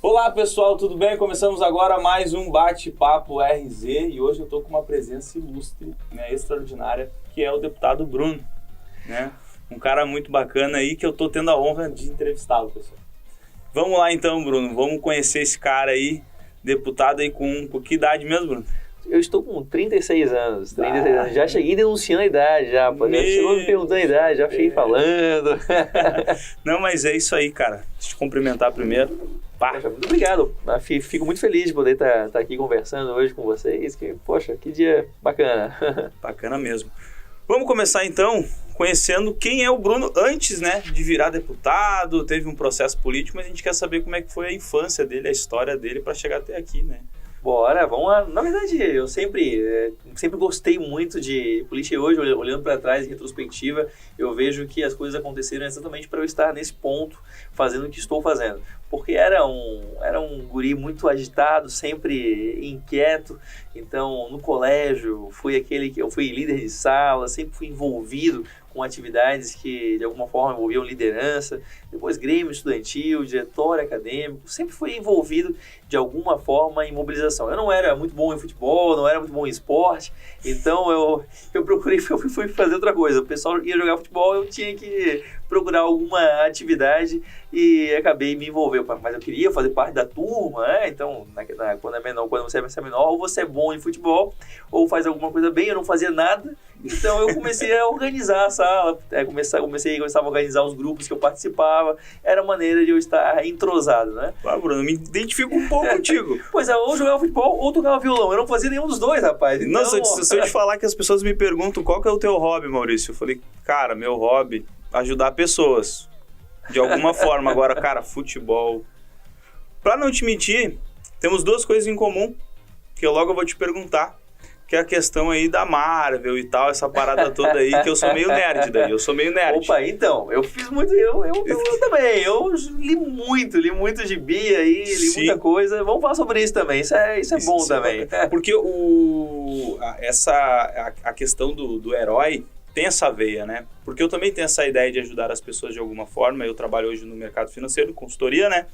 Olá pessoal, tudo bem? Começamos agora mais um Bate-Papo RZ e hoje eu estou com uma presença ilustre, né, extraordinária, que é o deputado Bruno, né? Um cara muito bacana aí que eu estou tendo a honra de entrevistá-lo, pessoal. Vamos lá então, Bruno, vamos conhecer esse cara aí, deputado aí com que idade mesmo, Bruno? Eu estou com 36 anos, 36 anos. Já cheguei denunciando a idade, já chegou me perguntando a idade, já cheguei falando. Não, mas é isso aí, cara. Deixa eu te cumprimentar primeiro. Poxa, muito obrigado. Fico muito feliz de poder estar aqui conversando hoje com vocês. Poxa, que dia bacana. Bacana mesmo. Vamos começar então conhecendo quem é o Bruno antes, né, de virar deputado. Teve um processo político, mas a gente quer saber como é que foi a infância dele, a história dele para chegar até aqui, né? Bora, vamos lá. Na verdade, eu sempre gostei muito de política e hoje, olhando para trás, em retrospectiva, eu vejo que as coisas aconteceram exatamente para eu estar nesse ponto, fazendo o que estou fazendo. Porque era um guri muito agitado, sempre inquieto. Então, no colégio, eu fui líder de sala, sempre fui envolvido com atividades que de alguma forma envolviam liderança, depois grêmio estudantil, diretório acadêmico, sempre fui envolvido de alguma forma em mobilização. Eu não era muito bom em futebol, não era muito bom em esporte, então eu fui fazer outra coisa. O pessoal ia jogar futebol, eu tinha que procurar alguma atividade e acabei me envolvendo. Mas eu queria fazer parte da turma, né? Então, quando você é menor, ou você é bom em futebol, ou faz alguma coisa bem, eu não fazia nada. Então eu comecei a organizar a sala, comecei a organizar os grupos que eu participava, era a maneira de eu estar entrosado, né? Ah, Bruno, eu me identifico um pouco contigo. Pois é, ou jogava futebol ou tocava violão, eu não fazia nenhum dos dois, rapaz. Então... Não, se eu te falar que as pessoas me perguntam qual que é o teu hobby, Maurício, eu falei, cara, meu hobby é ajudar pessoas, de alguma forma. Agora, cara, futebol. Pra não te mentir, temos duas coisas em comum, que logo eu vou te perguntar. Que é a questão aí da Marvel e tal, essa parada toda aí, que eu sou meio nerd daí, eu sou meio nerd. Opa, então, eu fiz muito, eu também, eu li muito gibi aí, li Sim. Muita coisa, vamos falar sobre isso também, isso é bom também. Porque a questão do herói tem essa veia, né? Porque eu também tenho essa ideia de ajudar as pessoas de alguma forma, eu trabalho hoje no mercado financeiro, consultoria, né?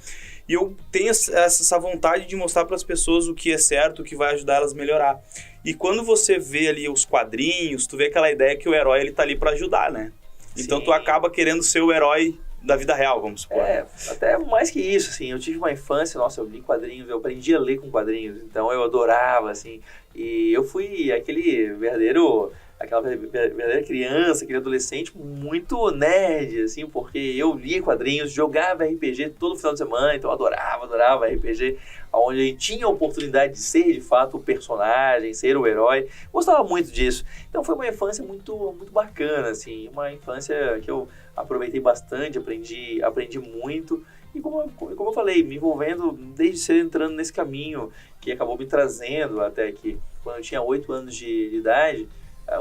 E eu tenho essa vontade de mostrar para as pessoas o que é certo, o que vai ajudar elas a melhorar. E quando você vê ali os quadrinhos, tu vê aquela ideia que o herói ele tá ali para ajudar, né? Então Sim. Tu acaba querendo ser o herói da vida real, vamos supor. Até mais que isso, assim, eu tive uma infância, nossa, eu li quadrinhos, eu aprendi a ler com quadrinhos, então eu adorava, assim, e eu fui aquela verdadeira criança, aquele adolescente muito nerd, assim, porque eu lia quadrinhos, jogava RPG todo final de semana, então eu adorava RPG, onde a gente tinha a oportunidade de ser, de fato, o personagem, ser o herói, gostava muito disso. Então foi uma infância muito, muito bacana, assim, uma infância que eu aproveitei bastante, aprendi muito, e como eu falei, me envolvendo desde cedo, entrando nesse caminho que acabou me trazendo até aqui. Quando eu tinha 8 anos de idade,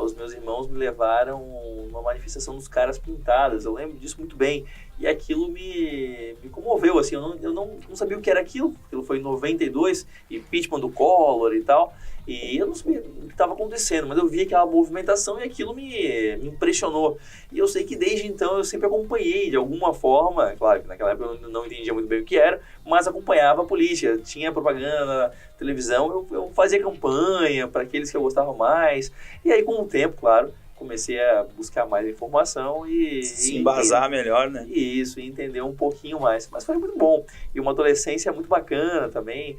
os meus irmãos me levaram numa manifestação dos Caras Pintadas, eu lembro disso muito bem, e aquilo me comoveu, assim, eu não sabia o que era aquilo foi em 92, impeachment do Collor e tal, e eu não sabia o que estava acontecendo, mas eu vi aquela movimentação e aquilo me impressionou, e eu sei que desde então eu sempre acompanhei de alguma forma, claro que naquela época eu não entendia muito bem o que era, mas acompanhava a política, tinha propaganda, televisão, eu fazia campanha para aqueles que eu gostava mais, e aí com o tempo, claro, comecei a buscar mais informação e... Se embasar melhor, né? Isso, e entender um pouquinho mais. Mas foi muito bom. E uma adolescência muito bacana também.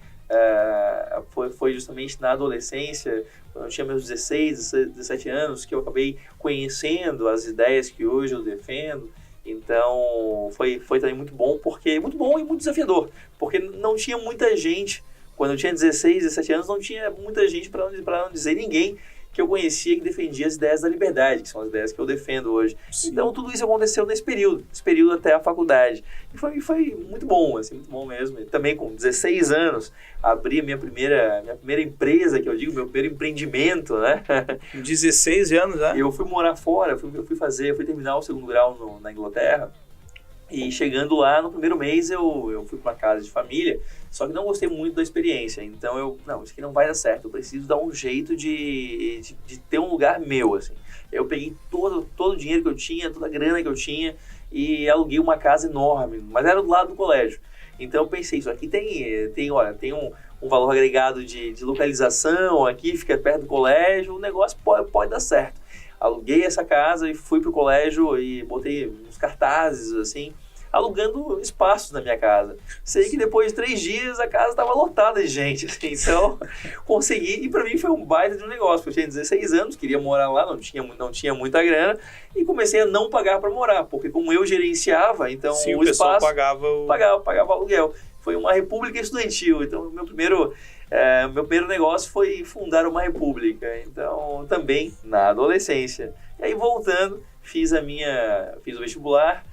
Foi justamente na adolescência, quando eu tinha meus 16, 17 anos, que eu acabei conhecendo as ideias que hoje eu defendo. Então, foi também muito bom e muito desafiador. Porque não tinha muita gente. Quando eu tinha 16, 17 anos, não tinha muita gente, para não dizer ninguém, que eu conhecia que defendia as ideias da liberdade, que são as ideias que eu defendo hoje. Sim. Então, tudo isso aconteceu nesse período até a faculdade. E foi muito bom, assim, muito bom mesmo. E também com 16 anos, abri a minha primeira empresa, que eu digo, meu primeiro empreendimento, né? 16 anos, né? Eu fui morar fora, fui terminar o segundo grau na Inglaterra. E chegando lá, no primeiro mês, eu fui para uma casa de família, só que não gostei muito da experiência. Então, não, isso aqui não vai dar certo. Eu preciso dar um jeito de ter um lugar meu, assim. Eu peguei todo o dinheiro que eu tinha, toda a grana que eu tinha e aluguei uma casa enorme, mas era do lado do colégio. Então, eu pensei, isso aqui tem um valor agregado de localização, aqui fica perto do colégio, o negócio pode dar certo. Aluguei essa casa e fui pro colégio e botei uns cartazes, assim, alugando espaços na minha casa. Sei que depois de 3 dias a casa estava lotada de gente, assim, então consegui, e para mim foi um baita de um negócio, porque eu tinha 16 anos, queria morar lá, não tinha muita grana, e comecei a não pagar para morar, porque como eu gerenciava, então sim, o espaço pagava aluguel. Foi uma república estudantil, então meu primeiro negócio foi fundar uma república, então também na adolescência. E aí voltando, fiz o vestibular,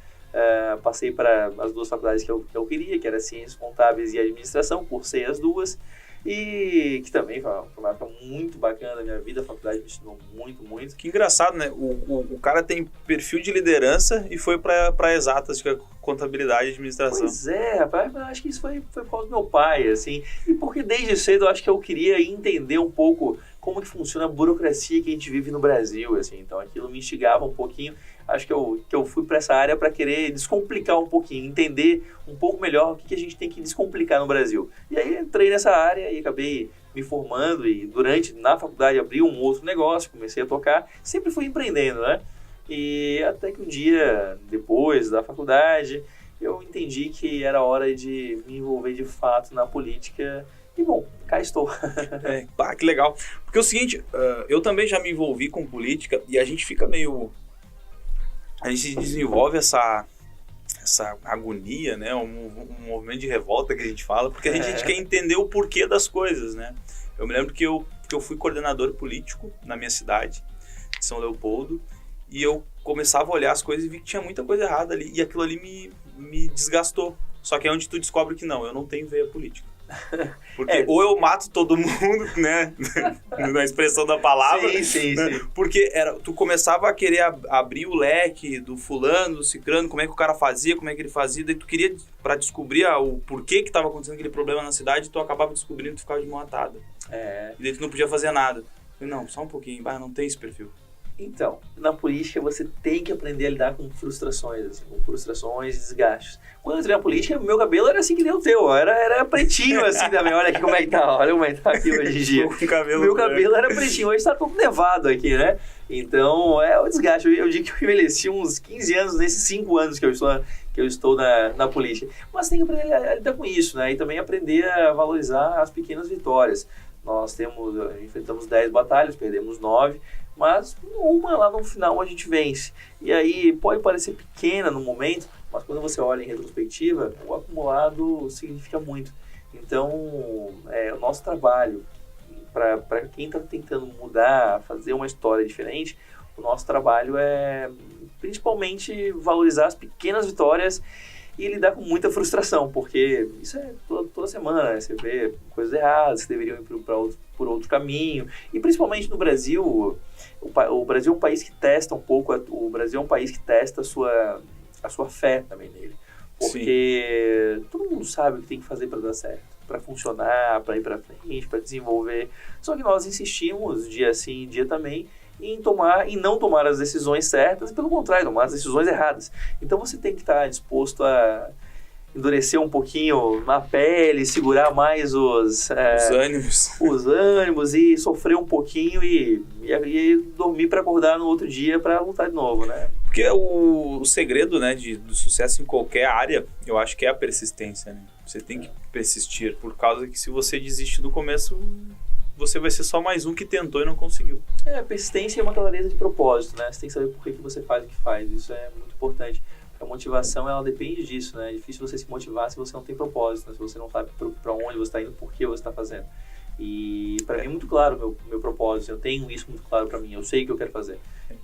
passei para as 2 faculdades que eu queria, que era Ciências Contábeis e Administração, cursei as 2, e que também foi uma época muito bacana da minha vida, a faculdade me ensinou muito, muito. Que engraçado, né? O cara tem perfil de liderança e foi para exatas, que é contabilidade e administração. Pois é, rapaz, acho que isso foi por causa do meu pai, assim, e porque desde cedo eu acho que eu queria entender um pouco como que funciona a burocracia que a gente vive no Brasil, assim, então aquilo me instigava um pouquinho. Acho que eu fui para essa área para querer descomplicar um pouquinho, entender um pouco melhor o que a gente tem que descomplicar no Brasil. E aí entrei nessa área e acabei me formando e na faculdade abri um outro negócio, comecei a tocar, sempre fui empreendendo, né? E até que um dia, depois da faculdade, eu entendi que era hora de me envolver de fato na política. E bom, cá estou. Que legal. Porque é o seguinte, eu também já me envolvi com política e a gente fica meio... A gente desenvolve essa agonia, né? Um movimento de revolta que a gente fala, porque a gente quer entender o porquê das coisas, né? Eu me lembro que eu fui coordenador político na minha cidade, de São Leopoldo, e eu começava a olhar as coisas e vi que tinha muita coisa errada ali, e aquilo ali me desgastou. Só que é onde tu descobre que não, eu não tenho veia política. Porque ou eu mato todo mundo, né? Na expressão da palavra. Sim. Porque tu começava a querer abrir o leque do fulano, do cicrano, como é que o cara fazia, como é que ele fazia, daí tu queria, pra descobrir o porquê que tava acontecendo aquele problema na cidade, tu acabava descobrindo e tu ficava de mão atada. E daí tu não podia fazer nada. Eu falei, não, só um pouquinho, não tem esse perfil. Então, na política você tem que aprender a lidar com frustrações, assim, e desgastes. Quando eu entrei na política, meu cabelo era assim que nem o teu, era pretinho assim também. Olha aqui como é que tá, olha como é que tá aqui hoje em dia. Meu cabelo era pretinho, hoje tá todo nevado aqui, né? Então, é o desgaste. Eu digo que eu envelheci uns 15 anos nesses 5 anos que eu estou na política. Mas tem que aprender a lidar com isso, né? E também aprender a valorizar as pequenas vitórias. Nós enfrentamos 10 batalhas, perdemos 9, mas uma lá no final a gente vence. E aí pode parecer pequena no momento, mas quando você olha em retrospectiva, o acumulado significa muito. Então, o nosso trabalho, para quem está tentando mudar, fazer uma história diferente, o nosso trabalho é principalmente valorizar as pequenas vitórias e lidar com muita frustração, porque isso é toda semana, né? Você vê coisas erradas que deveriam ir por outro caminho. E principalmente no Brasil, o Brasil é um país que testa um pouco, o Brasil é um país que testa a sua fé também nele. Porque todo mundo sabe o que tem que fazer para dar certo, para funcionar, para ir para frente, para desenvolver. Só que nós insistimos, dia sim, dia também, em não tomar as decisões certas, e pelo contrário, tomar as decisões erradas. Então você tem que estar disposto a endurecer um pouquinho na pele, segurar mais os ânimos e sofrer um pouquinho e dormir para acordar no outro dia para lutar de novo, né? Porque o segredo, né, do sucesso em qualquer área, eu acho que é a persistência, né? Você tem que persistir, por causa que se você desiste do começo, você vai ser só mais um que tentou e não conseguiu. Persistência é uma clareza de propósito, né? Você tem que saber por que você faz o que faz. Isso é muito importante. A motivação, ela depende disso, né? É difícil você se motivar se você não tem propósito, né? Se você não sabe para onde você está indo, por que você está fazendo. E para mim é muito claro o meu propósito, eu tenho isso muito claro para mim, eu sei o que eu quero fazer.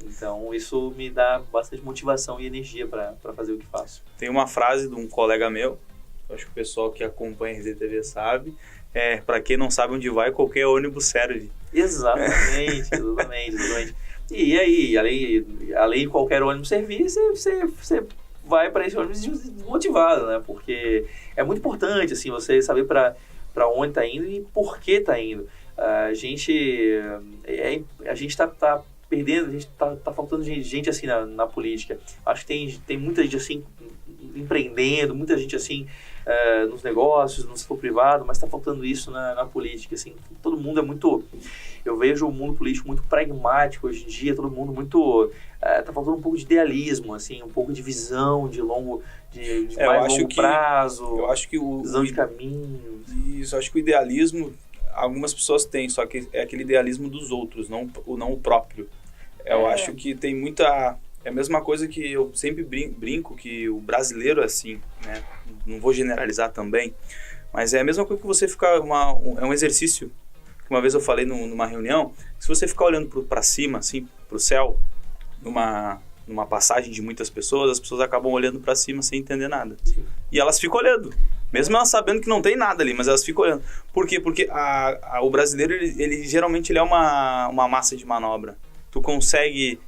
Então isso me dá bastante motivação e energia para fazer o que faço. Tem uma frase de um colega meu, acho que o pessoal que acompanha a RZTV sabe, para quem não sabe onde vai, qualquer ônibus serve. Exatamente. E aí, além de qualquer ônibus servir, você vai para esse ônibus desmotivado, né? Porque é muito importante, assim, você saber para onde está indo e por que está indo. A gente tá perdendo, a gente tá faltando gente assim na política. Acho que tem muita gente assim empreendendo, muita gente assim nos negócios, no setor privado, mas está faltando isso na política, assim. Todo mundo é muito... Eu vejo o mundo político muito pragmático hoje em dia, todo mundo muito... tá faltando um pouco de idealismo, assim, um pouco de visão de longo prazo, eu acho que visão de caminho. Isso, eu acho que o idealismo, algumas pessoas têm, só que é aquele idealismo dos outros, não o próprio. Eu acho que tem muita... É a mesma coisa que eu sempre brinco, que o brasileiro é assim, né? Não vou generalizar também, mas é a mesma coisa que você ficar... é um exercício, que uma vez eu falei numa reunião, se você ficar olhando para cima, assim, para o céu, numa passagem de muitas pessoas, as pessoas acabam olhando para cima sem entender nada. Sim. E elas ficam olhando, mesmo elas sabendo que não tem nada ali, mas elas ficam olhando. Por quê? Porque o brasileiro, ele geralmente ele é uma massa de manobra. Tu consegue...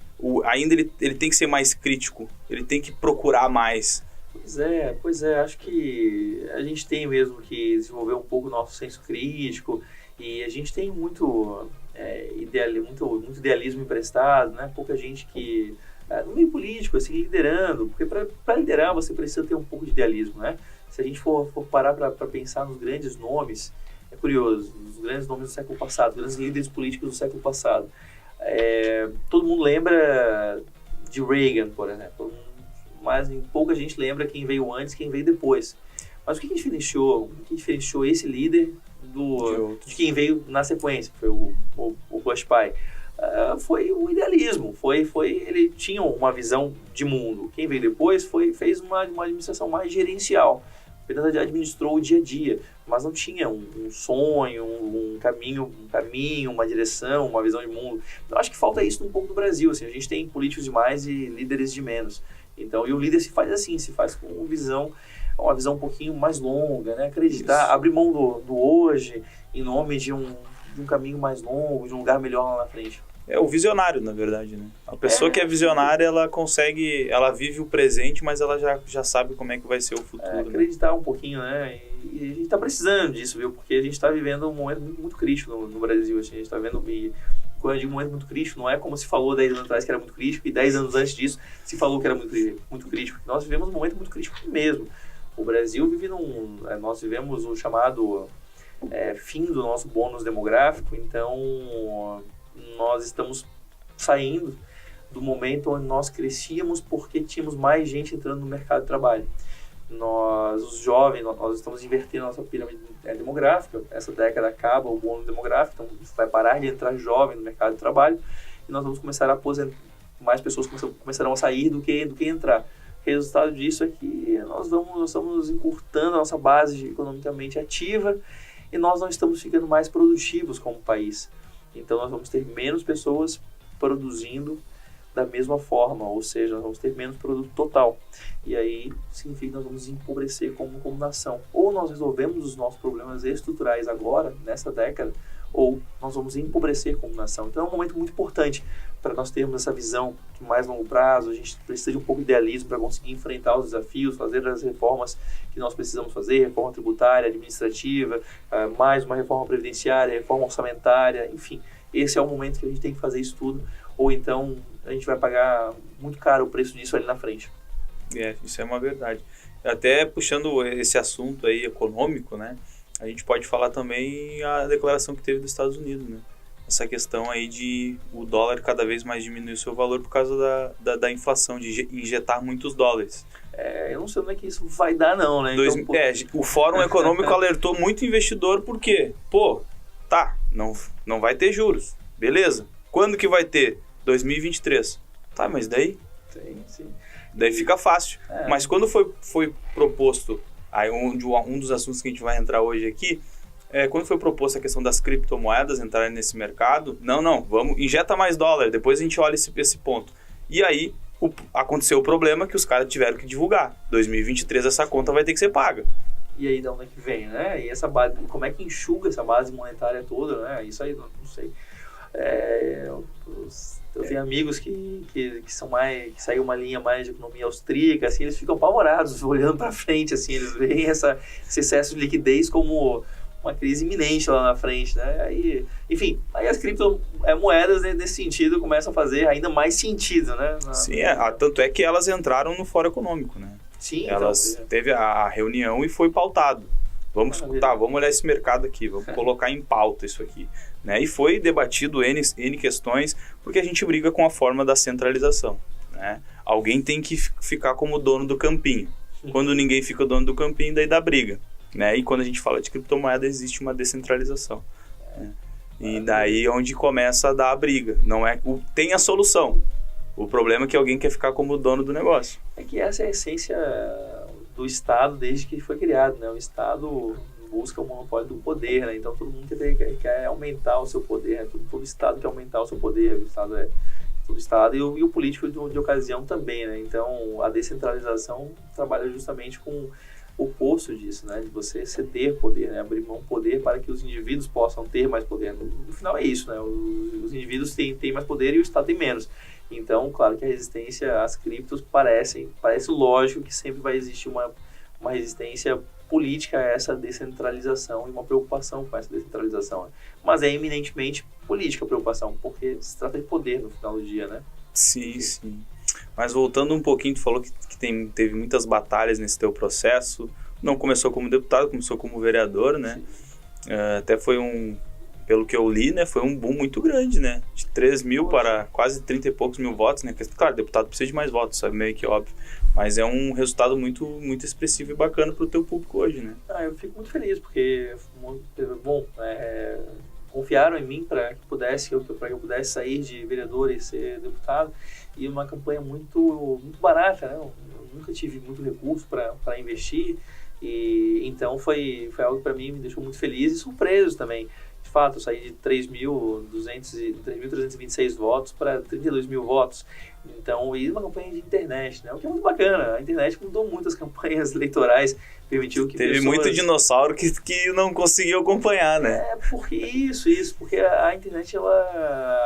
ainda ele tem que ser mais crítico, ele tem que procurar mais. Pois é, acho que a gente tem mesmo que desenvolver um pouco o nosso senso crítico, e a gente tem muito idealismo emprestado, né? Pouca gente que, no meio político, assim, liderando, porque para liderar você precisa ter um pouco de idealismo, né? Se a gente for parar para pensar nos grandes nomes, é curioso, os grandes nomes do século passado, os grandes líderes políticos do século passado, todo mundo lembra de Reagan, por exemplo, mas pouca gente lembra quem veio antes, quem veio depois. Mas o que diferenciou esse líder de quem veio na sequência? Foi o Bush pai. Foi o idealismo, ele tinha uma visão de mundo. Quem veio depois fez uma administração mais gerencial. Apenas administrou o dia a dia, mas não tinha um sonho, um caminho, uma direção, uma visão de mundo. Eu acho que falta isso um pouco no Brasil. Assim, a gente tem políticos demais e líderes de menos. Então, e o líder se faz com uma visão um pouquinho mais longa, né? Acreditar, isso. Abrir mão do hoje em nome de um caminho mais longo, de um lugar melhor lá na frente. É o visionário, na verdade, né? A pessoa que é visionária, ela vive o presente, mas ela já sabe como é que vai ser o futuro. Acreditar, né? Um pouquinho, né? E a gente está precisando disso, viu? Porque a gente está vivendo um momento muito crítico no Brasil. Assim, a gente está vendo... Quando eu digo momento muito crítico, não é como se falou 10 anos atrás que era muito crítico, e 10 anos antes disso se falou que era muito crítico. Nós vivemos um momento muito crítico mesmo. O Brasil vive nós vivemos o chamado fim do nosso bônus demográfico, então nós estamos saindo do momento onde nós crescíamos porque tínhamos mais gente entrando no mercado de trabalho. Os jovens, nós estamos invertendo a nossa pirâmide demográfica. Essa década acaba o bônus demográfico, então vai parar de entrar jovem no mercado de trabalho e nós vamos começar a aposentar, mais pessoas começarão a sair do que entrar. O resultado disso é que nós estamos encurtando a nossa base economicamente ativa e nós não estamos ficando mais produtivos como país. Então nós vamos ter menos pessoas produzindo da mesma forma, ou seja, nós vamos ter menos produto total. E aí significa que nós vamos empobrecer como nação. Ou nós resolvemos os nossos problemas estruturais agora, nessa década, ou nós vamos empobrecer como nação. Então é um momento muito importante para nós termos essa visão de mais longo prazo. A gente precisa de um pouco de idealismo para conseguir enfrentar os desafios, fazer as reformas que nós precisamos fazer, reforma tributária, administrativa, mais uma reforma previdenciária, reforma orçamentária, enfim. Esse é o momento que a gente tem que fazer isso tudo, ou então a gente vai pagar muito caro o preço disso ali na frente. Isso é uma verdade. Até puxando esse assunto aí econômico, né? A gente pode falar também a declaração que teve dos Estados Unidos, né? Essa questão aí de o dólar cada vez mais diminuir o seu valor por causa da inflação, de injetar muitos dólares. Eu não sei onde é que isso vai dar não, né? O Fórum Econômico alertou muito investidor porque, não vai ter juros, beleza. Quando que vai ter? 2023. Tá, mas daí? Sim. Daí fica fácil. Mas quando foi proposto, aí um dos assuntos que a gente vai entrar hoje aqui, quando foi proposta a questão das criptomoedas entrarem nesse mercado, não, vamos, injeta mais dólar, depois a gente olha esse ponto. E aí, aconteceu o problema que os caras tiveram que divulgar. 2023 essa conta vai ter que ser paga. E aí, de onde é que vem, né? E essa base, como é que enxuga essa base monetária toda, né? Isso aí, não sei. Eu tenho amigos que são mais, que saiu uma linha mais de economia austríaca, assim, eles ficam apavorados, olhando para frente, assim, eles veem esse excesso de liquidez como uma crise iminente lá na frente, né? Aí, enfim, aí as criptomoedas nesse sentido começam a fazer ainda mais sentido, né? Sim, tanto é que elas entraram no Fórum Econômico, né? Sim, elas então, teve a reunião e foi pautado. Vamos escutar, vamos olhar esse mercado aqui, vamos colocar em pauta isso aqui. Né? E foi debatido N questões, porque a gente briga com a forma da centralização. Né? Alguém tem que ficar como dono do campinho. Quando ninguém fica dono do campinho, daí dá briga. Né? E quando a gente fala de criptomoeda, existe uma descentralização. Né? E daí é onde começa a dar a briga. Não é, tem a solução. O problema é que alguém quer ficar como dono do negócio. É que essa é a essência do Estado desde que foi criado, né? O Estado busca o monopólio do poder, né? Então todo mundo quer aumentar o seu poder, né? Todo Estado quer aumentar o seu poder, todo Estado e o político de ocasião também, né? Então a descentralização trabalha justamente com o oposto disso, né? De você ceder poder, né? Abrir mão poder para que os indivíduos possam ter mais poder. No final é isso, né? Os indivíduos têm mais poder e o Estado tem menos. Então, claro que a resistência às criptos parece lógico que sempre vai existir uma resistência política a essa descentralização e uma preocupação com essa descentralização. Né? Mas é eminentemente política a preocupação, porque se trata de poder no final do dia, né? Sim. Mas voltando um pouquinho, tu falou que teve muitas batalhas nesse teu processo. Não começou como deputado, começou como vereador, né? Até foi pelo que eu li, né, foi um boom muito grande, né? De 3 mil para quase 30 e poucos mil votos, né? Claro, deputado precisa de mais votos, sabe? Meio que óbvio. Mas é um resultado muito, muito expressivo e bacana para o teu público hoje, né? Eu fico muito feliz, porque confiaram em mim para que eu pudesse sair de vereador e ser deputado. E uma campanha muito, muito barata, né? Eu nunca tive muito recurso para investir. E então foi algo que para mim me deixou muito feliz e surpreso também. De fato, eu saí de 3.326 votos para 32 mil votos. Então, e uma campanha de internet, né? O que é muito bacana. A internet mudou muito as campanhas eleitorais, permitiu que Teve muito dinossauro que não conseguiu acompanhar, né? Porque porque a internet,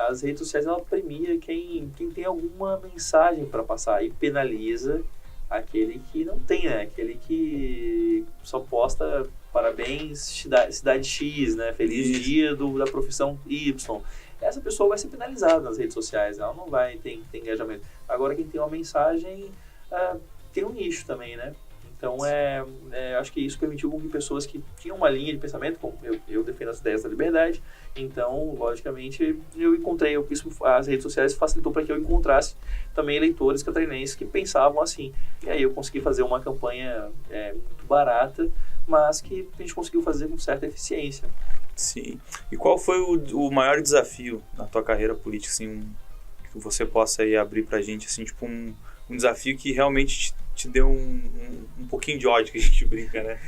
as redes sociais, ela premia quem tem alguma mensagem para passar e penaliza aquele que não tem, né? Aquele que só posta parabéns, cidade X, né? Feliz dia da profissão Y. Essa pessoa vai ser penalizada nas redes sociais, ela não vai ter engajamento. Agora, quem tem uma mensagem tem um nicho também, né? Então, acho que isso permitiu que pessoas que tinham uma linha de pensamento, como eu defendo as ideias da liberdade, então, logicamente, as redes sociais facilitou para que eu encontrasse também eleitores catarinenses que pensavam assim. E aí eu consegui fazer uma campanha muito barata, mas que a gente conseguiu fazer com certa eficiência. Sim. E qual foi o maior desafio na tua carreira política, assim, que você possa aí abrir pra gente, assim, tipo um desafio que realmente te deu um pouquinho de ódio, que a gente brinca, né?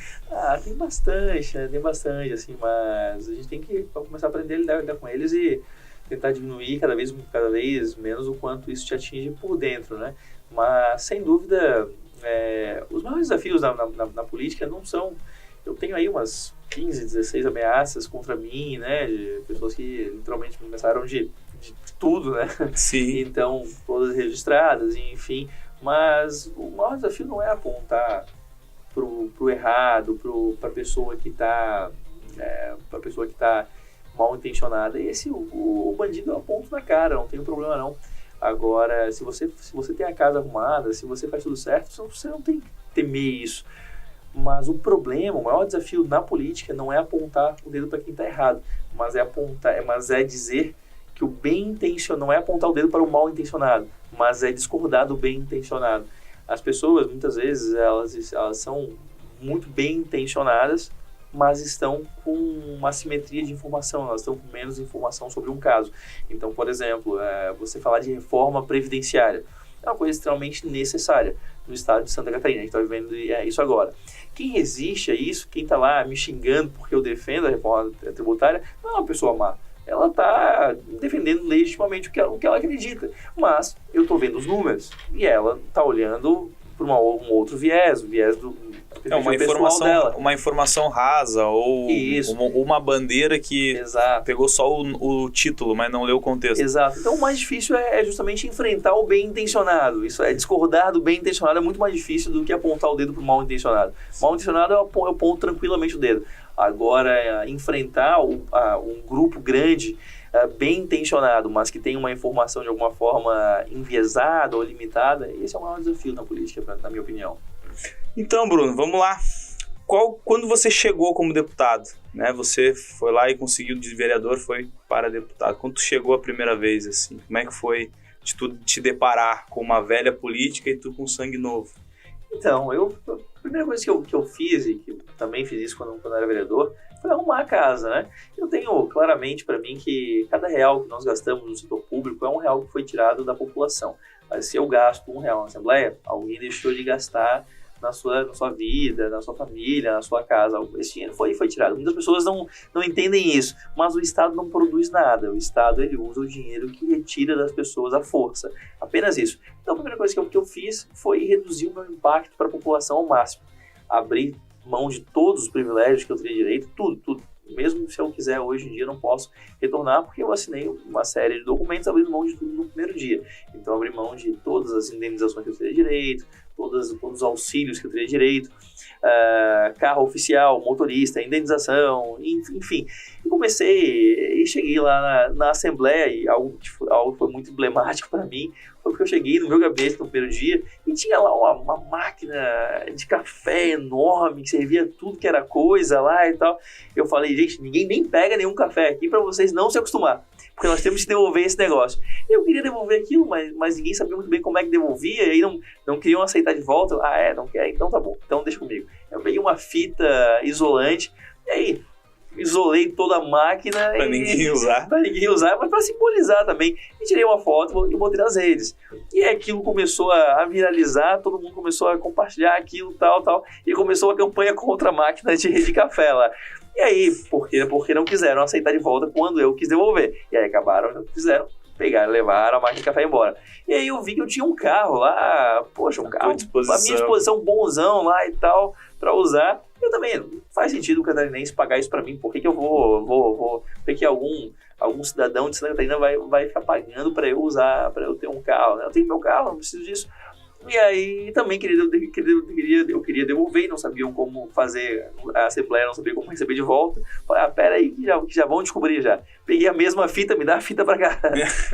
Tem bastante, né? Tem bastante, assim, mas a gente tem que começar a aprender a lidar com eles e tentar diminuir cada vez menos o quanto isso te atinge por dentro, né? Mas, sem dúvida, os maiores desafios na política não são... Eu tenho aí umas 15, 16 ameaças contra mim, né? De pessoas que literalmente começaram de tudo, né? Sim. Então, todas registradas, enfim. Mas o maior desafio não é apontar pro errado, para a pessoa que está mal intencionada. O bandido aponta na cara, não tem problema não. Agora, se você tem a casa arrumada, se você faz tudo certo, você não tem que temer isso. Mas o maior desafio na política não é apontar o dedo para quem está errado, mas é dizer que o bem intencionado não é apontar o dedo para o mal intencionado, mas é discordar do bem intencionado. As pessoas, muitas vezes, elas são muito bem intencionadas, mas estão com uma assimetria de informação, elas estão com menos informação sobre um caso. Então, por exemplo, você falar de reforma previdenciária. é uma coisa extremamente necessária no estado de Santa Catarina. A gente está vivendo isso agora. Quem resiste a isso, quem está lá me xingando porque eu defendo a reforma tributária, não é uma pessoa má. Ela está defendendo legitimamente o que ela acredita. Mas eu estou vendo os números e ela está olhando por um outro viés, o viés do uma informação rasa ou uma bandeira que pegou só o título, mas não leu o contexto. Exato. Então o mais difícil é justamente enfrentar o bem-intencionado. Isso é discordar do bem-intencionado, é muito mais difícil do que apontar o dedo para o mal-intencionado. Mal-intencionado eu aponto tranquilamente o dedo. Agora, enfrentar um grupo grande, bem intencionado, mas que tem uma informação de alguma forma enviesada ou limitada, esse é o maior desafio na política, na minha opinião. Então, Bruno, vamos lá. Quando você chegou como deputado, né? Você foi lá e conseguiu de vereador, foi para deputado. Quando tu chegou a primeira vez, assim, como é que foi de tu te deparar com uma velha política e tu com sangue novo? Então, a primeira coisa que eu fiz, e que eu também fiz isso quando eu era vereador, foi arrumar a casa, né? Eu tenho claramente para mim que cada real que nós gastamos no setor público é um real que foi tirado da população. Mas se eu gasto R$1 na Assembleia, alguém deixou de gastar na sua vida, na sua família, na sua casa. Esse dinheiro foi tirado. Muitas pessoas não entendem isso, mas o Estado não produz nada. O Estado ele usa o dinheiro que retira das pessoas à força. Apenas isso. Então a primeira coisa que eu fiz foi reduzir o meu impacto para a população ao máximo. Abrir mão de todos os privilégios que eu teria direito, tudo. Mesmo se eu quiser hoje em dia, eu não posso retornar porque eu assinei uma série de documentos abrindo mão de tudo no primeiro dia. Então, abri mão de todas as indenizações que eu teria direito, todos os auxílios que eu teria direito, carro oficial, motorista, indenização, enfim. E cheguei lá na Assembleia e algo que foi muito emblemático para mim, foi porque eu cheguei no meu gabinete no primeiro dia e tinha lá uma máquina de café enorme que servia tudo que era coisa lá e tal. Eu falei, gente, ninguém nem pega nenhum café aqui para vocês não se acostumar, porque nós temos que devolver esse negócio. Eu queria devolver aquilo, mas ninguém sabia muito bem como é que devolvia, e aí não queriam aceitar de volta. Não quer? Então tá bom, então deixa comigo. Eu peguei uma fita isolante, e aí isolei toda a máquina para ninguém usar, mas para simbolizar também. E tirei uma foto e botei nas redes. E aquilo começou a viralizar, todo mundo começou a compartilhar aquilo, tal, e começou a campanha contra a máquina de café lá. E aí, porque não quiseram aceitar de volta quando eu quis devolver. E aí levaram a máquina de café embora. E aí eu vi que eu tinha um carro lá, um carro à minha disposição, bonzão lá e tal, para usar. Eu também, não faz sentido o catarinense pagar isso para mim. Por que eu vou por que algum cidadão de Santa Catarina vai ficar pagando para eu usar, para eu ter um carro, né? Eu tenho meu carro, não preciso disso. E aí também eu queria devolver, não sabiam como fazer, a Assembleia não sabia como receber de volta. Falei, pera aí, que já vão descobrir já. Peguei a mesma fita, me dá a fita pra cá.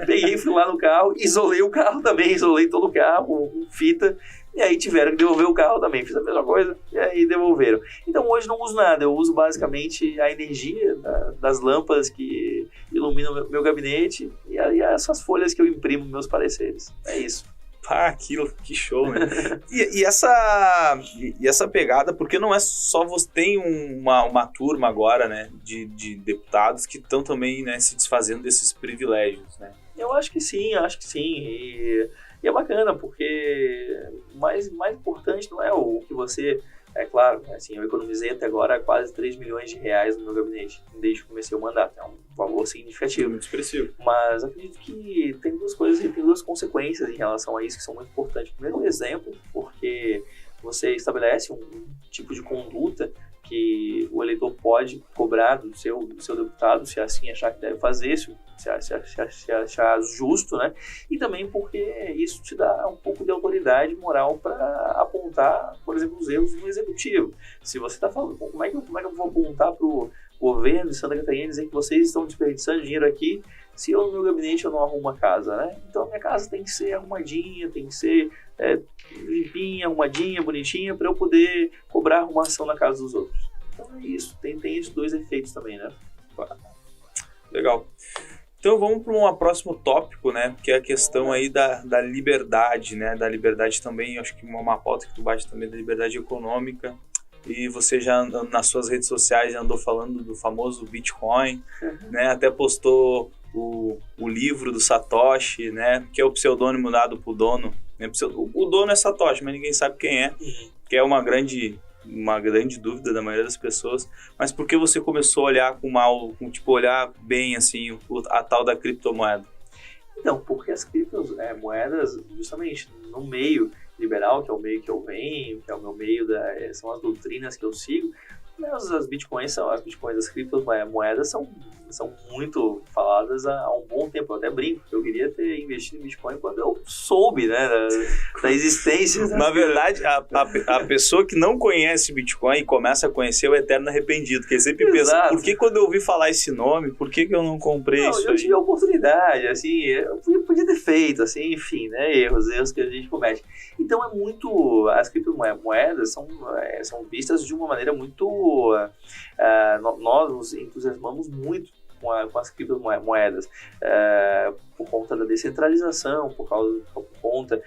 Peguei, fui lá no carro, isolei o carro também, isolei todo o carro com fita. E aí tiveram que devolver o carro também. Fiz a mesma coisa e aí devolveram. Então hoje não uso nada, eu uso basicamente a energia das lâmpadas que iluminam meu gabinete e essas folhas que eu imprimo meus pareceres. É isso. Que show, né? e essa pegada, porque não é só você, tem uma turma agora, né, de deputados que estão também, né, se desfazendo desses privilégios, né? Eu acho que sim. E é bacana, porque mais importante não é o que você... É claro, assim, eu economizei até agora quase 3 milhões de reais no meu gabinete, desde que comecei o mandato. É um valor significativo. Muito expressivo. Mas acredito que tem duas coisas e tem duas consequências em relação a isso que são muito importantes. Primeiro, um exemplo, porque você estabelece um tipo de conduta que o eleitor pode cobrar do seu deputado, se assim achar que deve fazer, se achar justo, né? E também porque isso te dá um pouco de autoridade moral para apontar, por exemplo, os erros do executivo. Se você está falando, como é que eu vou apontar para o governo de Santa Catarina e dizer que vocês estão desperdiçando dinheiro aqui, se eu no meu gabinete eu não arrumo a casa, né? Então a minha casa tem que ser arrumadinha, tem que ser limpinha, arrumadinha, bonitinha, para eu poder cobrar arrumação na casa dos outros. Então é isso, tem esses dois efeitos também, né? Legal. Então vamos para um próximo tópico, né? Que é a questão aí da liberdade, né? Da liberdade também, acho que uma pauta que tu bate também da liberdade econômica. E você já nas suas redes sociais já andou falando do famoso Bitcoin, né? Até postou o livro do Satoshi, né? Que é o pseudônimo dado pro dono né? O dono é Satoshi, mas ninguém sabe quem é, que é uma grande dúvida da maioria das pessoas. Mas por que você começou a olhar olhar bem assim a tal da criptomoeda? Então, porque as criptomoedas, justamente no meio liberal, que é o meio que eu venho, que é o meu meio, são as doutrinas que eu sigo, né, as bitcoins, as criptomoedas são muito faladas há um bom tempo. Eu até brinco, eu queria ter investido em Bitcoin quando eu soube, né, da existência. Na verdade, a pessoa que não conhece Bitcoin e começa a conhecer o eterno arrependido, que sempre pensa, por que quando eu ouvi falar esse nome, por que eu não comprei isso eu aí? tive a oportunidade, assim, eu podia ter feito, assim, enfim, né, erros que a gente comete. Então as criptomoedas são vistas de uma maneira muito... nós nos entusiasmamos muito com as criptomoedas, por conta da descentralização, por conta...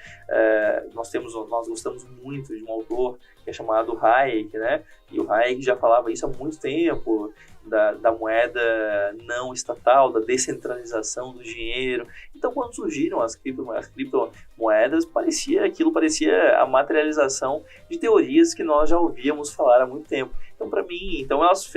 nós gostamos muito de um autor que é chamado Hayek, né? E o Hayek já falava isso há muito tempo, da moeda não estatal, da descentralização do dinheiro. Então, quando surgiram as criptomoedas, parecia a materialização de teorias que nós já ouvíamos falar há muito tempo. Então, para mim,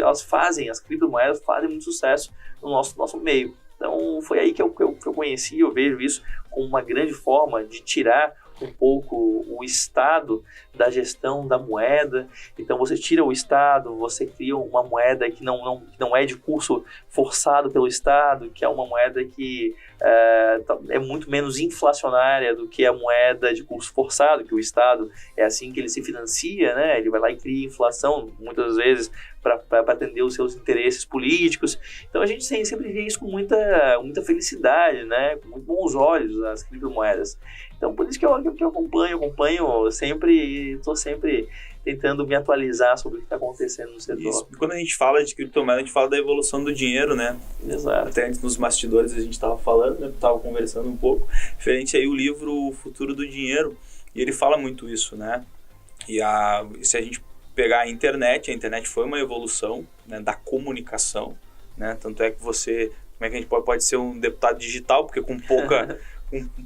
as criptomoedas fazem muito sucesso no nosso meio. Então, foi aí que eu conheci, eu vejo isso como uma grande forma de tirar um pouco o Estado da gestão da moeda. Então você tira o Estado, você cria uma moeda que não é de curso forçado pelo Estado, que é uma moeda que é muito menos inflacionária do que a moeda de curso forçado, que o Estado é assim que ele se financia, né? Ele vai lá e cria inflação, muitas vezes, para atender os seus interesses políticos. Então a gente sempre vê isso com muita felicidade, né? Com muito bons olhos, as criptomoedas. Então por isso que eu acompanho sempre, estou sempre tentando me atualizar sobre o que está acontecendo no setor. Isso. E quando a gente fala de criptomoeda, a gente fala da evolução do dinheiro, né? Exato. Até antes nos bastidores a gente estava falando, né? Estava conversando um pouco, referente aí o livro O Futuro do Dinheiro, e ele fala muito isso, né? E se a gente pegar a internet foi uma evolução, né, da comunicação, né? Tanto é que como é que a gente pode ser um deputado digital, porque com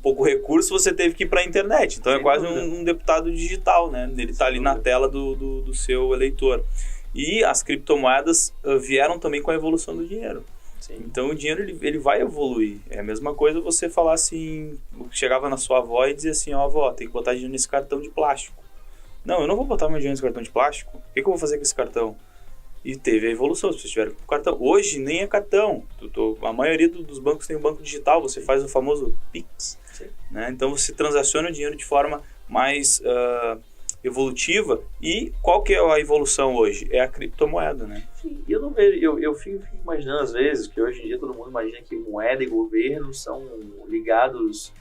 pouco recurso você teve que ir para a internet, então é quase um deputado digital, né? Ele está ali na tela do seu eleitor. E as criptomoedas vieram também com a evolução do dinheiro. Sim. Então o dinheiro ele vai evoluir. É a mesma coisa você falar assim, chegava na sua avó e dizia assim, ó, avó, tem que botar dinheiro nesse cartão de plástico. Não, eu não vou botar meu dinheiro nesse cartão de plástico. O que eu vou fazer com esse cartão? E teve a evolução, se vocês tiverem cartão. Hoje nem é cartão. A maioria dos bancos tem um banco digital, você faz o famoso Pix. Né? Então você transaciona o dinheiro de forma mais evolutiva. E qual que é a evolução hoje? É a criptomoeda, né? Sim, eu não vejo, eu fico imaginando às vezes que hoje em dia todo mundo imagina que moeda e governo são ligados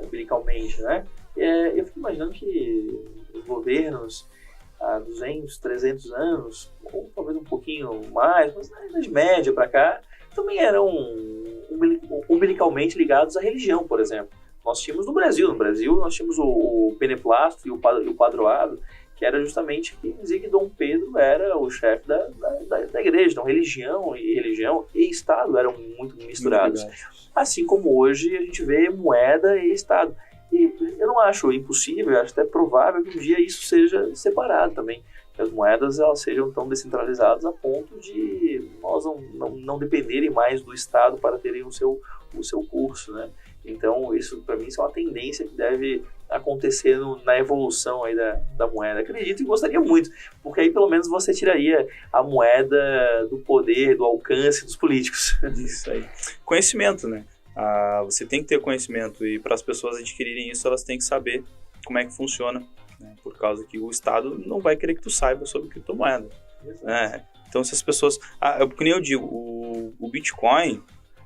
umbilicalmente, né? Eu fico imaginando que os governos há 200, 300 anos, ou talvez um pouquinho mais, mas na Idade Média para cá, também eram umbilicalmente ligados à religião, por exemplo. Nós tínhamos no Brasil nós tínhamos o beneplácito e o padroado, que era justamente que dizia que Dom Pedro era o chefe da igreja. Então religião e Estado eram muito misturados. Assim como hoje a gente vê moeda e Estado. E eu não acho impossível, eu acho até provável que um dia isso seja separado também. Que as moedas elas sejam tão descentralizadas a ponto de nós não dependerem mais do Estado para terem o seu curso, né? Então, isso para mim é uma tendência que deve acontecer na evolução aí da moeda. Acredito e gostaria muito, porque aí pelo menos você tiraria a moeda do poder, do alcance dos políticos. Isso aí. Conhecimento, né? Você tem que ter conhecimento e para as pessoas adquirirem isso, elas têm que saber como é que funciona, né? Por causa que o Estado não vai querer que tu saiba sobre criptomoeda. Né? Então, se as pessoas... Porque nem eu digo, o Bitcoin,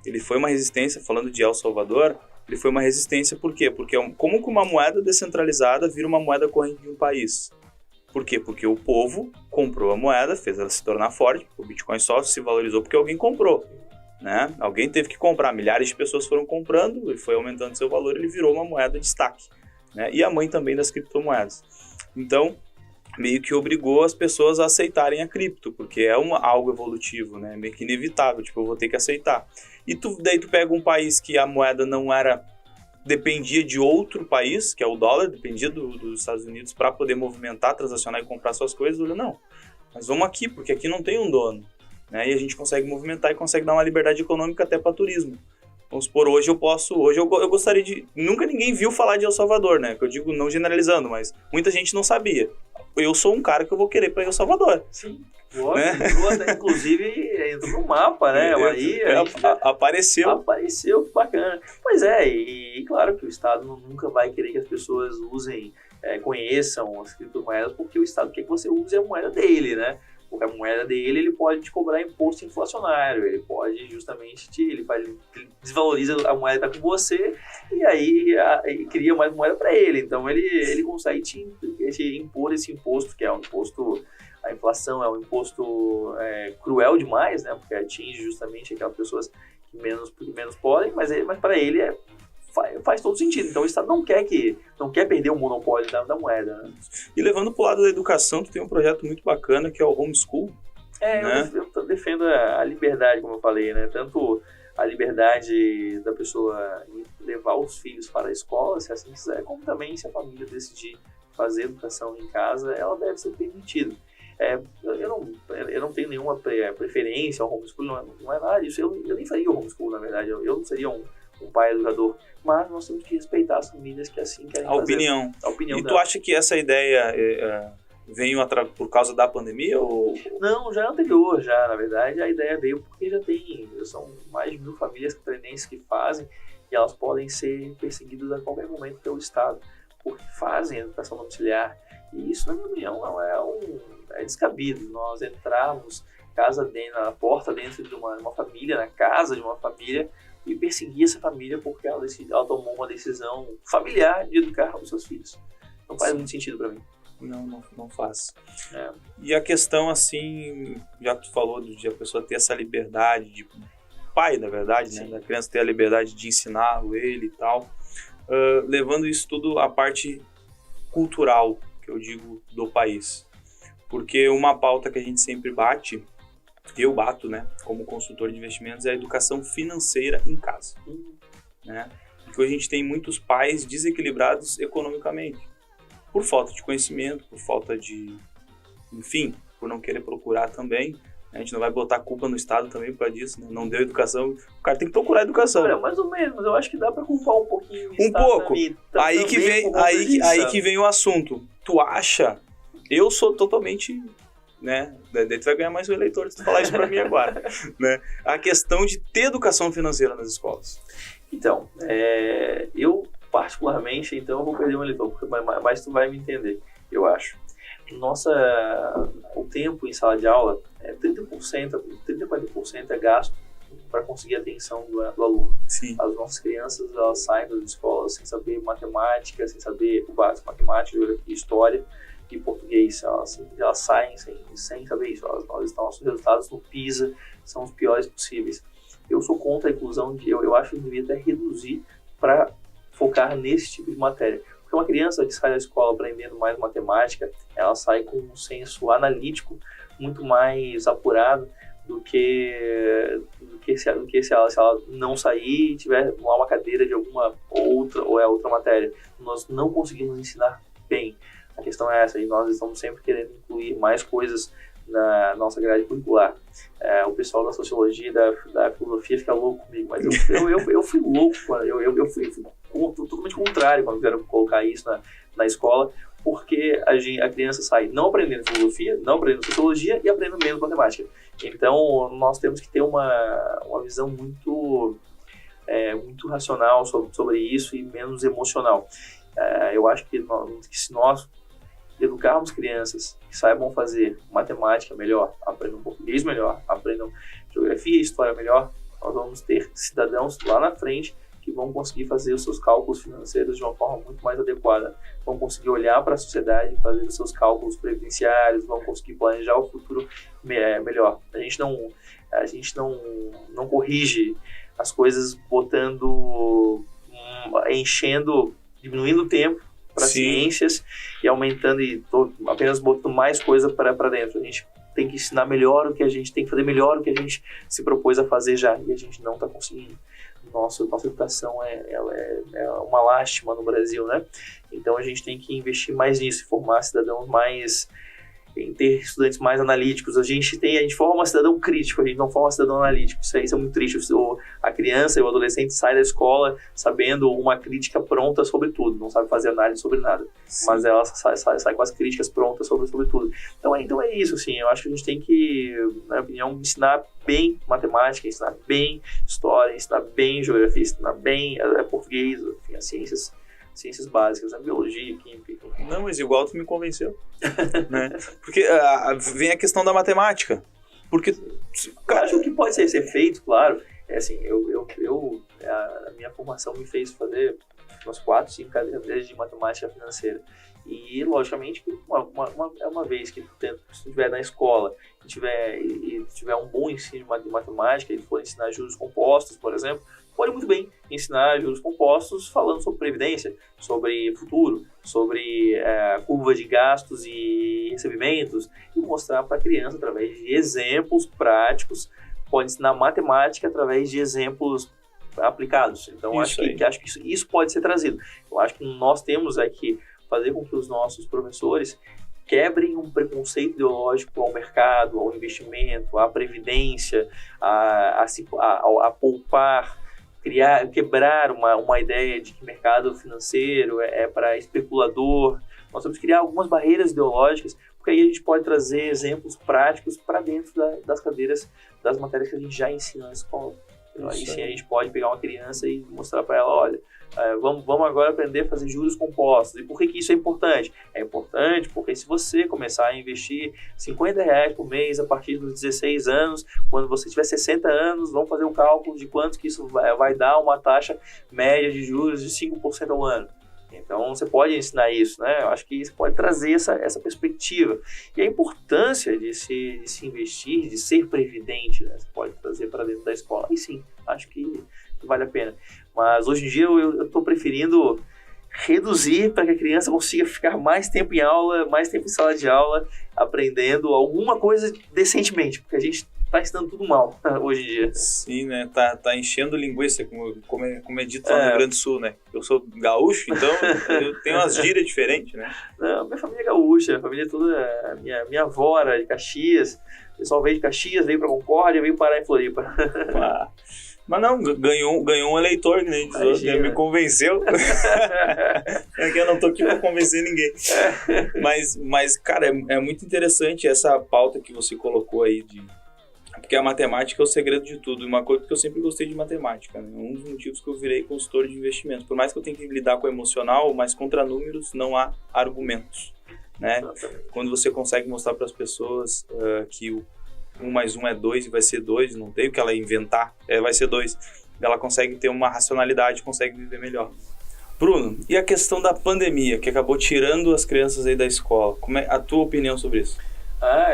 ele foi uma resistência, falando de El Salvador, ele foi uma resistência por quê? Porque como que uma moeda descentralizada vira uma moeda corrente de um país? Por quê? Porque o povo comprou a moeda, fez ela se tornar forte, o Bitcoin só se valorizou porque alguém comprou. Né? Alguém teve que comprar, milhares de pessoas foram comprando, ele foi aumentando seu valor, ele virou uma moeda de destaque, né? E a mãe também das criptomoedas. Então, meio que obrigou as pessoas a aceitarem a cripto, porque é algo evolutivo, né? Meio que inevitável, tipo, eu vou ter que aceitar. E daí tu pega um país que a moeda não era dependia de outro país, que é o dólar, dependia dos Estados Unidos para poder movimentar, transacionar e comprar suas coisas. Eu falei, não, mas vamos aqui, porque aqui não tem um dono, né? E a gente consegue movimentar e consegue dar uma liberdade econômica até para turismo. Vamos supor, hoje eu gostaria de... Nunca ninguém viu falar de El Salvador, né? Que eu digo não generalizando, mas muita gente não sabia. Eu sou um cara que eu vou querer para El Salvador. Sim. Até, inclusive, entrou no mapa, né? Aí apareceu. Apareceu, que bacana. Pois é, e claro que o Estado nunca vai querer que as pessoas usem, conheçam as criptomoedas, porque o Estado quer que você use a moeda dele, né? Porque a moeda dele, ele pode te cobrar imposto inflacionário, ele pode justamente ele desvaloriza a moeda que tá com você e aí cria mais moeda para ele. Então ele consegue te impor esse imposto, que é um imposto, a inflação é um imposto cruel demais, né? Porque atinge justamente aquelas pessoas que menos podem, mas para ele faz todo sentido. Então o Estado não quer perder o monopólio da moeda, né? E levando para o lado da educação, tu tem um projeto muito bacana que é o Homeschool. Né? Eu defendo a liberdade, como eu falei, né? Tanto a liberdade da pessoa levar os filhos para a escola, se assim quiser, como também se a família decidir fazer educação em casa, ela deve ser permitida. Eu não tenho nenhuma preferência ao homeschool, não é nada disso. Eu nem faria o homeschool, na verdade. Eu não seria um pai educador, mas nós temos que respeitar as famílias que assim querem fazer. A opinião e dela. Tu acha que essa ideia veio por causa da pandemia? Ou... Não, já é anterior, na verdade. A ideia veio porque são mais de 1.000 famílias catarinenses que fazem, e elas podem ser perseguidas a qualquer momento pelo Estado, porque fazem educação domiciliar. E isso, na minha opinião, não é descabido. Nós entrarmos na porta dentro de uma família, na casa de uma família, e perseguir essa família porque ela tomou uma decisão familiar de educar os seus filhos. Não faz muito sentido para mim. Não faz. E a questão, assim, já que tu falou de a pessoa ter essa liberdade, de pai, na verdade, né, da criança ter a liberdade de ensiná-lo, ele e tal, levando isso tudo à parte cultural, que eu digo, do país. Porque uma pauta que a gente sempre eu bato, né, como consultor de investimentos, é a educação financeira em casa. Né? Porque a gente tem muitos pais desequilibrados economicamente, por falta de conhecimento, por falta de... Enfim, por não querer procurar também. A gente não vai botar culpa no Estado também por causa disso, né? Não deu educação, o cara tem que procurar educação. Olha, mais ou menos, eu acho que dá pra culpar um pouquinho o Estado. Um pouco. Aí que vem o assunto. Tu acha... Eu sou totalmente... Né? Daí tu vai ganhar mais um eleitor se tu falar isso pra mim agora. Né? A questão de ter educação financeira nas escolas. Então, eu particularmente, eu vou perder um eleitor, mas tu vai me entender, eu acho. O tempo em sala de aula, 30% a 40% é gasto para conseguir a atenção do aluno. Sim. As nossas crianças, elas saem das escolas sem saber matemática, sem saber o básico, matemática, geografia, história e português. Elas saem sem saber isso. Nossos resultados no PISA são os piores possíveis. Eu sou contra a inclusão eu acho que devia até reduzir para focar nesse tipo de matéria. Porque uma criança que sai da escola aprendendo mais matemática, ela sai com um senso analítico muito mais apurado do que se ela não sair e tiver lá uma cadeira de alguma outra matéria. Nós não conseguimos ensinar bem. A questão é essa, e nós estamos sempre querendo incluir mais coisas na nossa grade curricular. O pessoal da sociologia e da filosofia fica louco comigo, mas eu fui louco, eu fui totalmente contrário quando quero colocar isso na escola, porque a criança sai não aprendendo filosofia, não aprendendo sociologia e aprendendo menos matemática. Então, nós temos que ter uma visão muito racional sobre isso e menos emocional. Eu acho que se nós educarmos crianças que saibam fazer matemática melhor, aprendam português melhor, aprendam geografia e história melhor, nós vamos ter cidadãos lá na frente que vão conseguir fazer os seus cálculos financeiros de uma forma muito mais adequada, vão conseguir olhar para a sociedade e fazer os seus cálculos previdenciários, vão conseguir planejar o futuro melhor. A gente não corrige as coisas diminuindo o tempo para ciências e aumentando apenas botando mais coisa para dentro. A gente tem que ensinar melhor o que a gente tem que fazer melhor o que a gente se propôs a fazer já, e a gente não está conseguindo. nossa educação é uma lástima no Brasil, né? Então a gente tem que investir mais nisso, formar cidadãos mais, em ter estudantes mais analíticos. A gente forma cidadão crítico, a gente não forma cidadão analítico. Isso é muito triste. A criança e o adolescente sai da escola sabendo uma crítica pronta sobre tudo, não sabe fazer análise sobre nada. Sim. Mas ela sai com as críticas prontas sobre tudo. Então é isso, assim, eu acho que a gente tem que, na minha opinião, ensinar bem matemática, ensinar bem história, ensinar bem geografia, ensinar bem português, enfim, as ciências básicas, a biologia, química. Não, mas igual tu me convenceu. Né? Porque vem a questão da matemática. Porque, eu acho que pode ser feito, claro. É assim, a minha formação me fez fazer umas 4, 5 cadeiras de matemática financeira. E, logicamente, uma vez que tu estiver na escola e tiver um bom ensino de matemática e for ensinar juros compostos, por exemplo, pode muito bem ensinar juros compostos falando sobre previdência, sobre futuro, sobre curva de gastos e recebimentos, e mostrar para a criança através de exemplos práticos. Pode ensinar matemática através de exemplos aplicados. Então, acho que isso pode ser trazido. Eu acho que nós temos que fazer com que os nossos professores quebrem um preconceito ideológico ao mercado, ao investimento, à previdência, a poupar, quebrar uma ideia de que mercado financeiro é para especulador. Nós temos que criar algumas barreiras ideológicas, porque aí a gente pode trazer exemplos práticos para dentro das cadeiras, das matérias que a gente já ensina na escola. Então, aí sim a gente pode pegar uma criança e mostrar para ela, olha, vamos agora aprender a fazer juros compostos. E por que isso é importante? É importante porque se você começar a investir R$50 por mês a partir dos 16 anos, quando você tiver 60 anos, vamos fazer um cálculo de quanto que isso vai dar uma taxa média de juros de 5% ao ano. Então, você pode ensinar isso, né? Eu acho que isso pode trazer essa perspectiva. E a importância de se investir, de ser previdente, né? Você pode trazer para dentro da escola. E sim, acho que vale a pena. Mas hoje em dia eu estou preferindo reduzir para que a criança consiga ficar mais tempo em aula, mais tempo em sala de aula, aprendendo alguma coisa decentemente, porque a gente está ensinando tudo mal hoje em dia. Sim, né? Tá enchendo linguiça, como é dito lá no Rio Grande do Sul, né? Eu sou gaúcho, então eu tenho umas gírias diferentes, né? Não, minha família é gaúcha, a família toda, minha avó era de Caxias, o pessoal veio de Caxias, veio para Concórdia, veio parar em Floripa. Mas não, ganhou um eleitor, que nem diz, me convenceu. Eu não tô aqui para convencer ninguém. Mas, cara, é muito interessante essa pauta que você colocou aí porque a matemática é o segredo de tudo. Uma coisa que eu sempre gostei de matemática, né? Um dos motivos que eu virei consultor de investimentos. Por mais que eu tenha que lidar com o emocional, mas contra números não há argumentos, né? Quando você consegue mostrar para as pessoas que o 1 mais 1 é 2 e vai ser 2, não tem o que ela inventar, vai ser 2. Ela consegue ter uma racionalidade, consegue viver melhor. Bruno, e a questão da pandemia, que acabou tirando as crianças aí da escola? Como é a tua opinião sobre isso?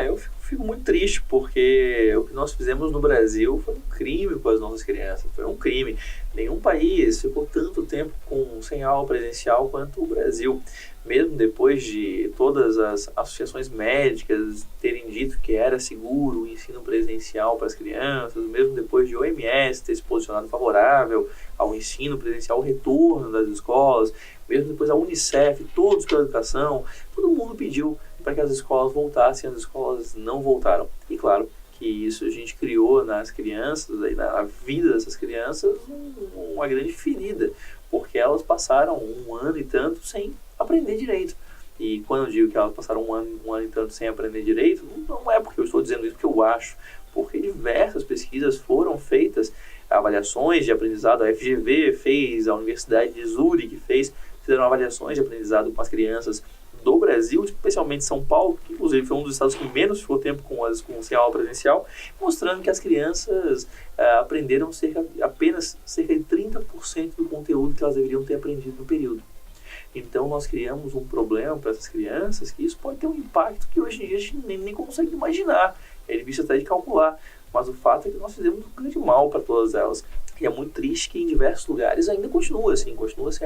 Eu fico muito triste, porque o que nós fizemos no Brasil foi um crime com as nossas crianças, foi um crime. Nenhum país ficou tanto tempo sem aula presencial quanto o Brasil. Mesmo depois de todas as associações médicas terem dito que era seguro o ensino presencial para as crianças, mesmo depois de OMS ter se posicionado favorável ao ensino presencial, o retorno das escolas, mesmo depois a Unicef, todos pela educação, todo mundo pediu para que as escolas voltassem, as escolas não voltaram. E claro que isso a gente criou nas crianças, na vida dessas crianças, uma grande ferida, porque elas passaram 1 ano e tanto sem aprender direito. E quando eu digo que elas passaram um ano e tanto sem aprender direito, não é porque eu estou dizendo isso que eu acho, porque diversas pesquisas foram feitas, avaliações de aprendizado, a FGV fez, a Universidade de Zurique fizeram avaliações de aprendizado com as crianças do Brasil, especialmente São Paulo, que inclusive foi um dos estados que menos ficou tempo sem aula presencial, mostrando que as crianças aprenderam apenas cerca de 30% do conteúdo que elas deveriam ter aprendido no período. Então nós criamos um problema para essas crianças que isso pode ter um impacto que hoje em dia a gente nem consegue imaginar, é difícil até de calcular, mas o fato é que nós fizemos um grande mal para todas elas. E é muito triste que em diversos lugares ainda continua sem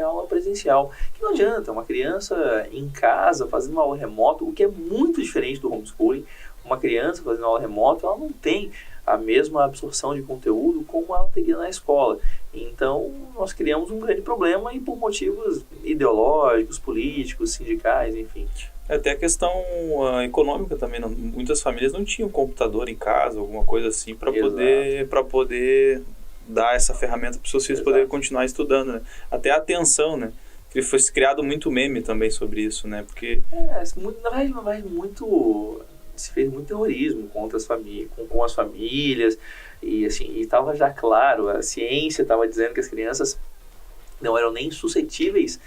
aula presencial. Que não adianta, uma criança em casa fazendo uma aula remota, o que é muito diferente do homeschooling. Uma criança fazendo aula remota, ela não tem a mesma absorção de conteúdo como ela teria na escola. Então, nós criamos um grande problema e por motivos ideológicos, políticos, sindicais, enfim. Até a questão econômica também. Muitas famílias não tinham computador em casa, alguma coisa assim, para poder dar essa ferramenta para os seus filhos poderem continuar estudando, né? Até a atenção, né? Que foi criado muito meme também sobre isso, né? Porque... na verdade, muito... Se fez muito terrorismo contra as famílias, com as famílias, e assim, estava já claro, a ciência estava dizendo que as crianças não eram nem suscetíveis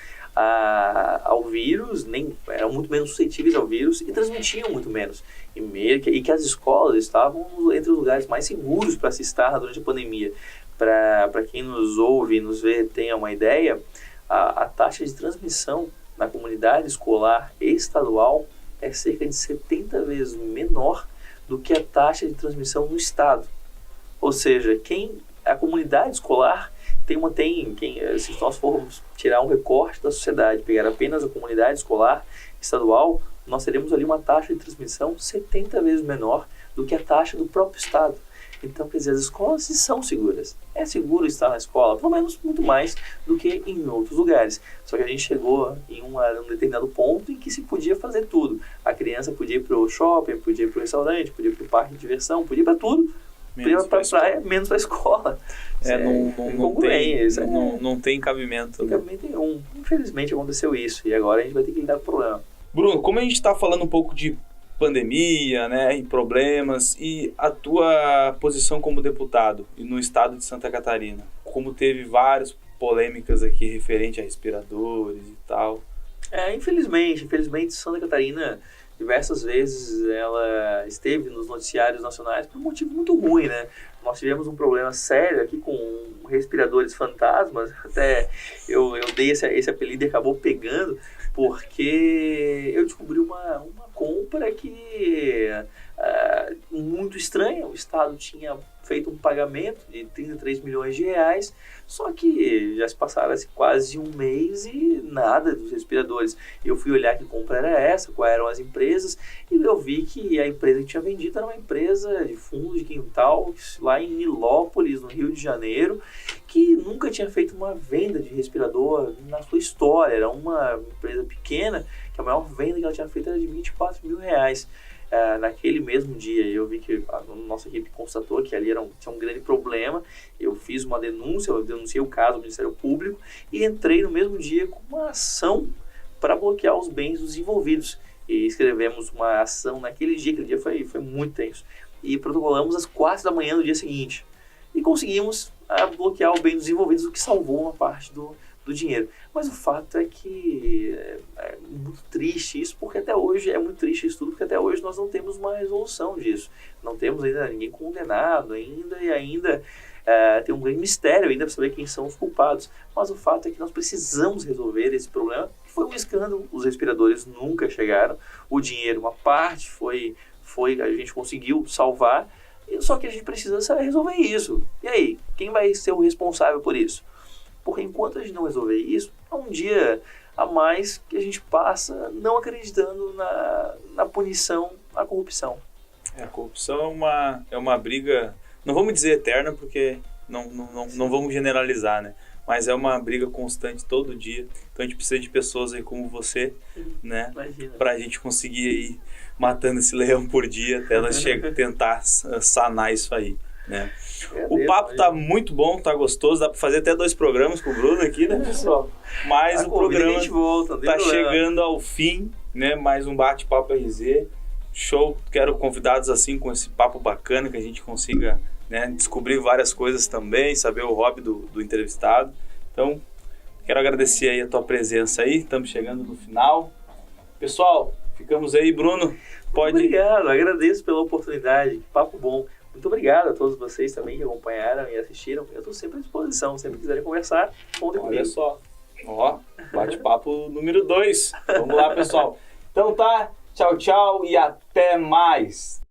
ao vírus, nem eram muito menos suscetíveis ao vírus e transmitiam muito menos. E que as escolas estavam entre os lugares mais seguros para se estar durante a pandemia. Para quem nos ouve e nos vê tenha uma ideia, a taxa de transmissão na comunidade escolar estadual é cerca de 70 vezes menor do que a taxa de transmissão no estado. Ou seja, a comunidade escolar se nós formos tirar um recorte da sociedade, pegar apenas a comunidade escolar estadual, nós teremos ali uma taxa de transmissão 70 vezes menor do que a taxa do próprio estado. Então, quer dizer, as escolas são seguras. É seguro estar na escola, pelo menos muito mais do que em outros lugares. Só que a gente chegou em um determinado ponto em que se podia fazer tudo. A criança podia ir para o shopping, podia ir para o restaurante, podia ir para o parque de diversão, podia ir para tudo, podia ir para a praia, menos para a escola. Não tem cabimento. Não tem cabimento nenhum. Infelizmente aconteceu isso e agora a gente vai ter que lidar com o problema. Bruno, como a gente está falando um pouco de pandemia, né, e problemas, e a tua posição como deputado no estado de Santa Catarina, como teve várias polêmicas aqui referente a respiradores e tal. Infelizmente, Santa Catarina, diversas vezes, ela esteve nos noticiários nacionais por um motivo muito ruim, né? Nós tivemos um problema sério aqui com respiradores fantasmas, até eu dei esse apelido e acabou pegando, porque eu descobri uma compra que muito estranha. O Estado tinha feito um pagamento de 33 milhões de reais, só que já se passaram quase um mês e nada dos respiradores. Eu fui olhar que compra era essa, quais eram as empresas, e eu vi que a empresa que tinha vendido era uma empresa de fundo de quintal, lá em Nilópolis, no Rio de Janeiro, que nunca tinha feito uma venda de respirador na sua história. Era uma empresa pequena, que a maior venda que ela tinha feito era de 24 mil reais. Naquele mesmo dia eu vi que a nossa equipe constatou que ali tinha um grande problema. Eu fiz uma denúncia, eu denunciei o caso ao Ministério Público e entrei no mesmo dia com uma ação para bloquear os bens dos envolvidos. E escrevemos uma ação naquele dia, aquele dia foi muito tenso. E protocolamos às 4 da manhã do dia seguinte. E conseguimos bloquear o bem dos envolvidos, o que salvou uma parte do dinheiro. Mas o fato é que é muito triste isso, porque até hoje é muito triste isso tudo, porque até hoje nós não temos uma resolução disso. Não temos ainda ninguém condenado ainda tem um grande mistério ainda para saber quem são os culpados. Mas o fato é que nós precisamos resolver esse problema, que foi um escândalo. Os respiradores nunca chegaram, o dinheiro, uma parte a gente conseguiu salvar, só que a gente precisa resolver isso. E aí, quem vai ser o responsável por isso? Porque enquanto a gente não resolver isso, é um dia a mais que a gente passa não acreditando na punição à corrupção. A corrupção é uma briga, não vamos dizer eterna, porque não vamos generalizar, né? Mas é uma briga constante todo dia. Então a gente precisa de pessoas aí como você, né? Para a gente conseguir ir matando esse leão por dia até nós tentar sanar isso aí, né? O papo tá muito bom, tá gostoso, dá para fazer até 2 programas com o Bruno aqui, né, pessoal? Mas o programa tá chegando ao fim, né? Mais um bate-papo RZ. Show, quero convidados assim com esse papo bacana, que a gente consiga, né, descobrir várias coisas também, saber o hobby do entrevistado. Então, quero agradecer aí a tua presença aí, estamos chegando no final. Pessoal, ficamos aí, Bruno. Muito obrigado, agradeço pela oportunidade, que papo bom. Muito obrigado a todos vocês também que acompanharam e assistiram. Eu estou sempre à disposição, sempre quiserem conversar, contem comigo. Olha só, bate-papo número 2. Vamos lá, pessoal. Então tá, tchau, tchau e até mais.